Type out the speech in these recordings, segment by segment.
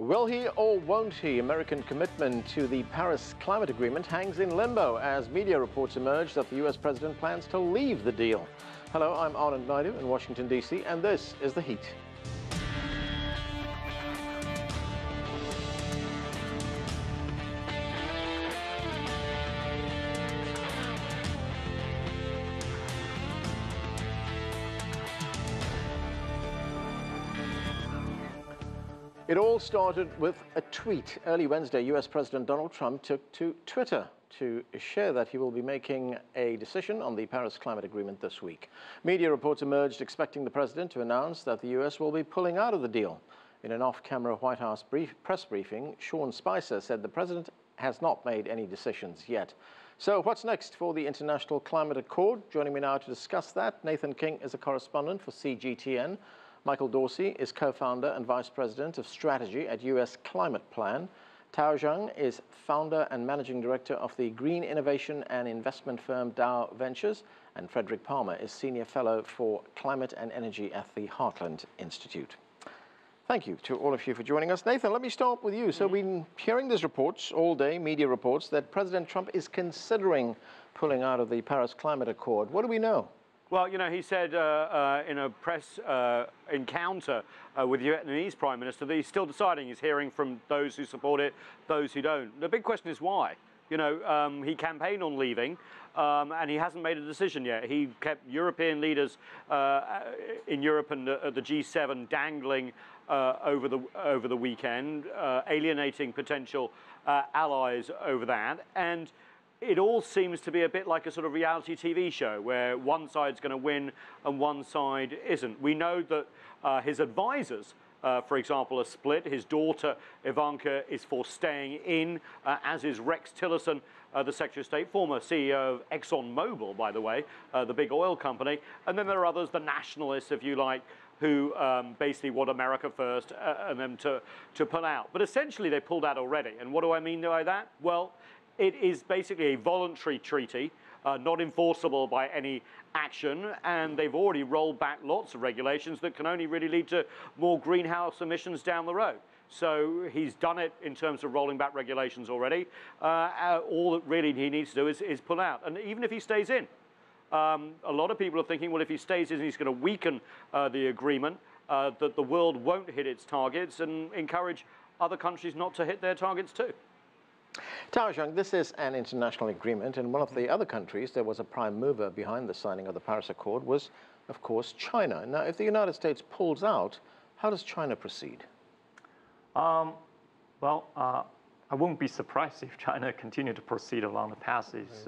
Will he or won't he? American commitment to the Paris Climate Agreement hangs in limbo as media reports emerge that the US president plans to leave the deal. Hello, I'm Anand Naidu in Washington, D.C., and this is The Heat. It all started with a tweet. Early Wednesday, US President Donald Trump took to Twitter to share that he will be making a decision on the Paris Climate Agreement this week. Media reports emerged expecting the president to announce that the US will be pulling out of the deal. In an off-camera White House press briefing, Sean Spicer said the president has not made any decisions yet. So what's next for the International Climate Accord? Joining me now to discuss that, Nathan King is a correspondent for CGTN. Michael Dorsey is co-founder and vice president of strategy at US Climate Plan. Tao Zhang is founder and managing director of the green innovation and investment firm Dow Ventures. And Frederick is senior fellow for climate and energy at the Heartland Institute. Thank you to all of you for joining us. Nathan, let me start with you. So we've been hearing these reports all day, media reports, that President Trump is considering pulling out of the Paris Climate Accord. What do we know? Well, you know, he said in a press encounter with the Vietnamese Prime Minister that he's still deciding. He's hearing from those who support it, those who don't. The big question is why. You know, he campaigned on leaving, and he hasn't made a decision yet. He kept European leaders in Europe and the G7 dangling over the weekend, alienating potential allies over that. And it all seems to be a bit like a sort of reality TV show where one side's going to win and one side isn't. We know that his advisors, for example, are split. His daughter, Ivanka, is for staying in, as is Rex Tillerson, the Secretary of State, former CEO of ExxonMobil, by the way, the big oil company. And then there are others, the nationalists, if you like, who basically want America first and them to pull out. But essentially, they pulled out already. And what do I mean by that? Well, it is basically a voluntary treaty, not enforceable by any action, and they've already rolled back lots of regulations that can only really lead to more greenhouse emissions down the road. So he's done it in terms of rolling back regulations already. All that really he needs to do is pull out. And even if he stays in, a lot of people are thinking, well, if he stays in, he's going to weaken the agreement, that the world won't hit its targets and encourage other countries not to hit their targets too. Tao Zhang, this is an international agreement, and one of the other countries that was a prime mover behind the signing of the Paris Accord was, of course, China. Now, if the United States pulls out, how does China proceed? I won't be surprised if China continued to proceed along the path it's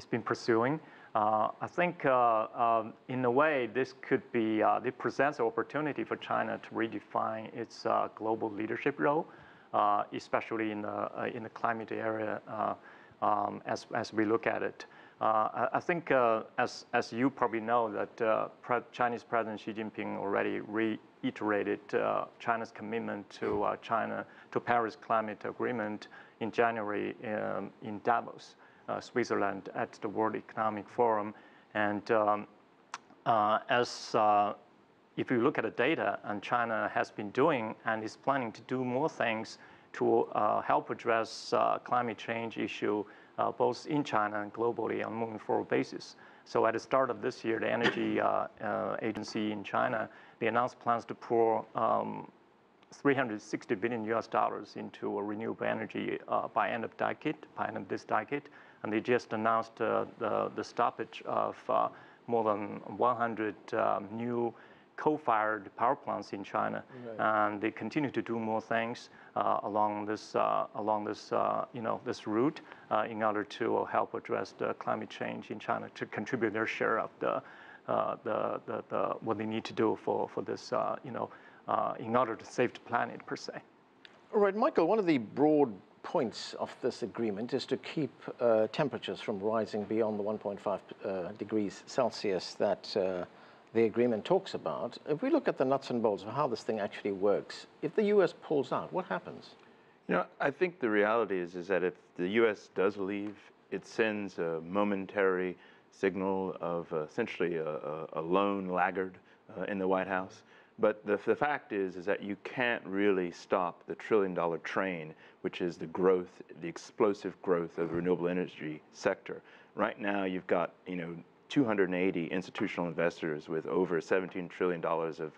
been pursuing. I think, in a way, this could be it presents an opportunity for China to redefine its global leadership role. Especially in the climate area, as we look at it. I think, as you probably know, that Chinese President Xi Jinping already reiterated China's commitment to Paris Climate Agreement in January in Davos, Switzerland, at the World Economic Forum. And if you look at the data, and China has been doing and is planning to do more things to help address climate change issue, both in China and globally on a moving forward basis. So at the start of this year, the Energy Agency in China, they announced plans to pour $360 billion into renewable energy by end of this decade. And they just announced the stoppage of more than 100 new coal-fired power plants in China, right. And they continue to do more things along this route in order to help address the climate change in China, to contribute their share of what they need to do for this in order to save the planet per se. All right, Michael. One of the broad points of this agreement is to keep temperatures from rising beyond the 1.5 degrees Celsius that the agreement talks about. If we look at the nuts and bolts of how this thing actually works, if the U.S. pulls out, what happens? You know, I think the reality is that if the U.S. does leave, it sends a momentary signal of essentially a lone laggard in the White House. But the fact is that you can't really stop the trillion-dollar train, which is the growth, the explosive growth of the renewable energy sector. Right now, you've got 280 institutional investors with over $17 trillion of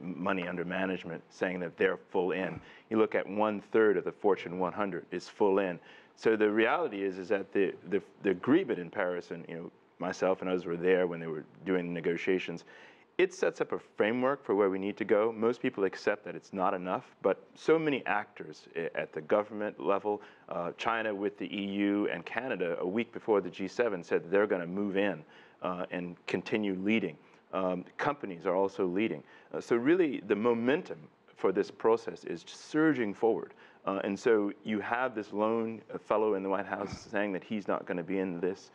money under management saying that they're full in. You look at 1/3 of the Fortune 100 is full in. So the reality is that the agreement in Paris, and myself and others were there when they were doing the negotiations. It sets up a framework for where we need to go. Most people accept that it's not enough, but so many actors at the government level, China with the EU and Canada a week before the G7 said they're going to move in and continue leading. Companies are also leading. So really the momentum for this process is surging forward. And so you have this lone fellow in the White House saying that he's not going to be in this.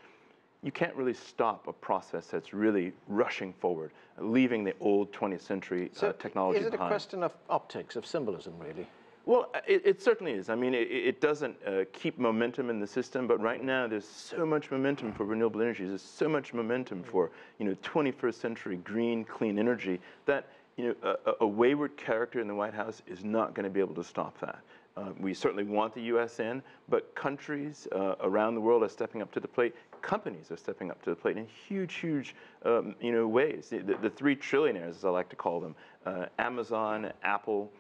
You can't really stop a process that's really rushing forward, leaving the old 20th century technology behind. Is it a question of optics, of symbolism, really? Well, it certainly is. I mean, it doesn't keep momentum in the system, but right now there's so much momentum for renewable energies. There's so much momentum for 21st century green, clean energy that a wayward character in the White House is not going to be able to stop that. We certainly want the U.S. in, but countries around the world are stepping up to the plate. Companies are stepping up to the plate in huge ways. The three trillionaires, as I like to call them, Amazon, Apple,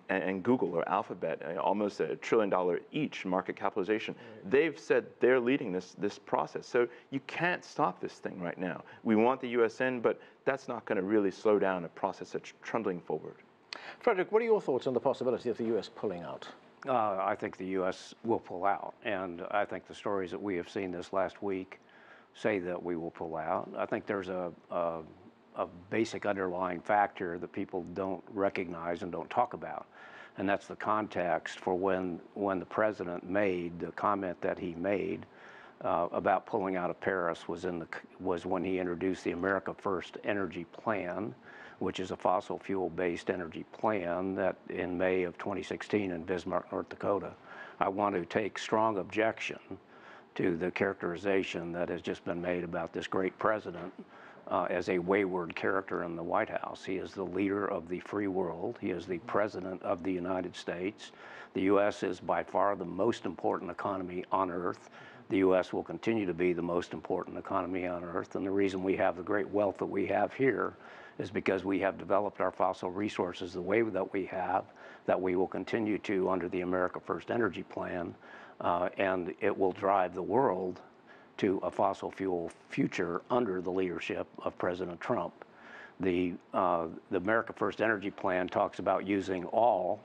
and Google or Alphabet, almost $1 trillion each market capitalization. They've said they're leading this process. So you can't stop this thing right now. We want the U.S. in, but that's not going to really slow down a process that's trundling forward. Frederick, what are your thoughts on the possibility of the U.S. pulling out? I think the U.S. will pull out, and I think the stories that we have seen this last week say that we will pull out. I think there's a basic underlying factor that people don't recognize and don't talk about, and that's the context for when the president made the comment that he made about pulling out of Paris was when he introduced the America First Energy Plan, which is a fossil fuel-based energy plan that in May of 2016 in Bismarck, North Dakota. I want to take strong objection to the characterization that has just been made about this great president as a wayward character in the White House. He is the leader of the free world. He is the president of the United States. The U.S. is by far the most important economy on earth. The U.S. will continue to be the most important economy on earth, and the reason we have the great wealth that we have here is because we have developed our fossil resources the way that we have, that we will continue to under the America First Energy Plan, and it will drive the world to a fossil fuel future under the leadership of President Trump. The America First Energy Plan talks about using all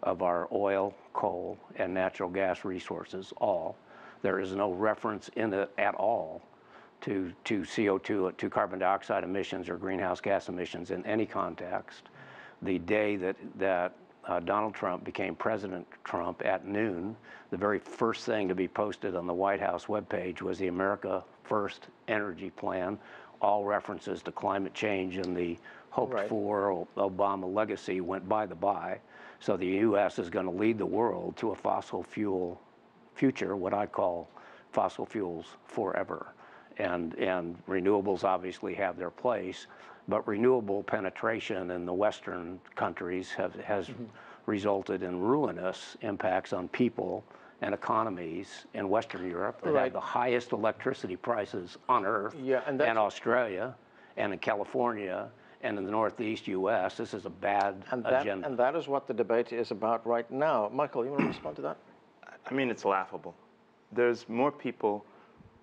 of our oil, coal, and natural gas resources, all. There is no reference in it at all to CO2, to carbon dioxide emissions or greenhouse gas emissions in any context. The day that Donald Trump became President Trump at noon, the very first thing to be posted on the White House webpage was the America First Energy Plan. All references to climate change and the hoped-for Obama legacy went by the by. So the U.S. is going to lead the world to a fossil fuel future, what I call fossil fuels forever. And renewables obviously have their place, but renewable penetration in the Western countries has resulted in ruinous impacts on people and economies in Western Europe that have the highest electricity prices on earth, and Australia, and in California, and in the Northeast U.S. This is a bad agenda. And that is what the debate is about right now. Michael, you want to respond to that? I mean, it's laughable. There's more people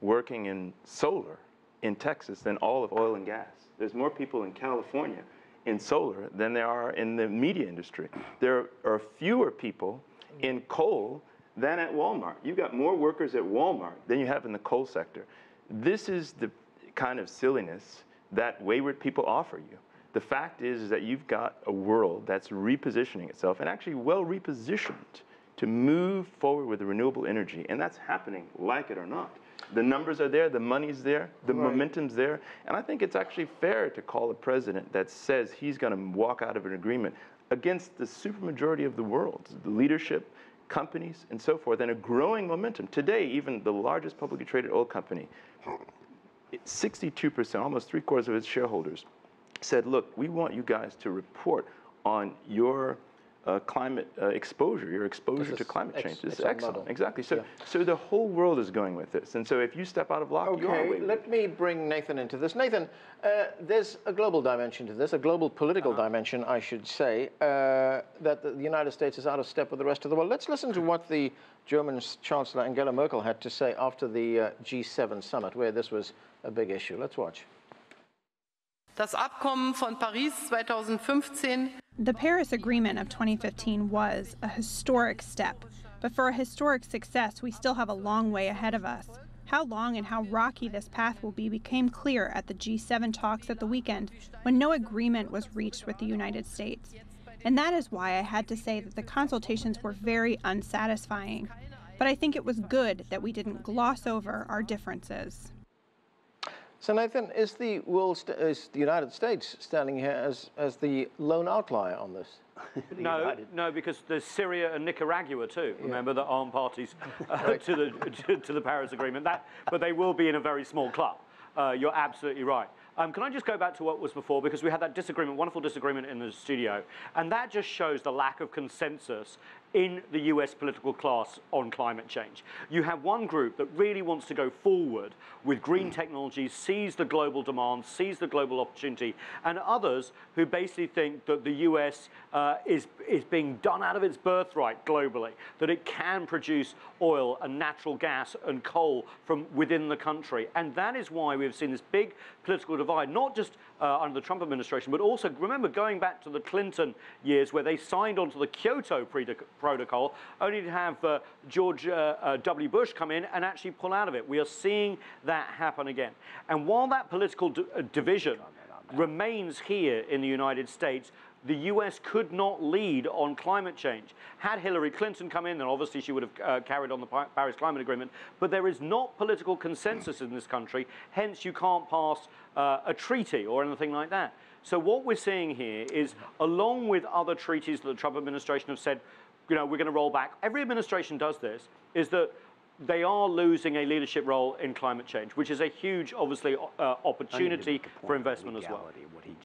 working in solar in Texas than all of oil and gas. There's more people in California in solar than there are in the media industry. There are fewer people in coal than at Walmart. You've got more workers at Walmart than you have in the coal sector. This is the kind of silliness that wayward people offer you. The fact is that you've got a world that's repositioning itself, and actually well repositioned, to move forward with the renewable energy, and that's happening, like it or not. The numbers are there, the money's there, the momentum's there, and I think it's actually fair to call a president that says he's going to walk out of an agreement against the supermajority of the world, the leadership, companies, and so forth, and a growing momentum. Today, even the largest publicly traded oil company, 62%, almost 3/4 of its shareholders, said, look, we want you guys to report on your climate exposure, your exposure to climate change. This is excellent. Exactly. So, so the whole world is going with this. And so if you step out of lock, you are waiting. Let me bring Nathan into this. Nathan, there's a global dimension to this, a global political dimension, I should say, that the United States is out of step with the rest of the world. Let's listen to what the German Chancellor Angela Merkel had to say after the G7 summit, where this was a big issue. Let's watch. Das Abkommen von Paris 2015. The Paris Agreement of 2015 was a historic step, but for a historic success, we still have a long way ahead of us. How long and how rocky this path will be became clear at the G7 talks at the weekend, when no agreement was reached with the United States. And that is why I had to say that the consultations were very unsatisfying. But I think it was good that we didn't gloss over our differences. So Nathan, is the United States standing here as the lone outlier on this? No, because there's Syria and Nicaragua too. Remember, that aren't parties to the Paris Agreement. But they will be in a very small club. You're absolutely right. Can I just go back to what was before, because we had that disagreement, wonderful disagreement in the studio, and that just shows the lack of consensus in the US political class on climate change. You have one group that really wants to go forward with green technologies, sees the global demand, sees the global opportunity, and others who basically think that the US is being done out of its birthright globally, that it can produce oil and natural gas and coal from within the country. And that is why we've seen this big political divide, not just under the Trump administration, but also, remember, going back to the Clinton years where they signed onto the Kyoto Protocol, only to have George W. Bush come in and actually pull out of it. We are seeing that happen again. And while that political division remains here in the United States, the US could not lead on climate change. Had Hillary Clinton come in, then obviously she would have carried on the Paris Climate Agreement. But there is not political consensus in this country, hence you can't pass a treaty or anything like that. So what we're seeing here is, along with other treaties that the Trump administration have said, you know, we're going to roll back. Every administration does this, is that they are losing a leadership role in climate change, which is a huge, obviously, opportunity for investment as well.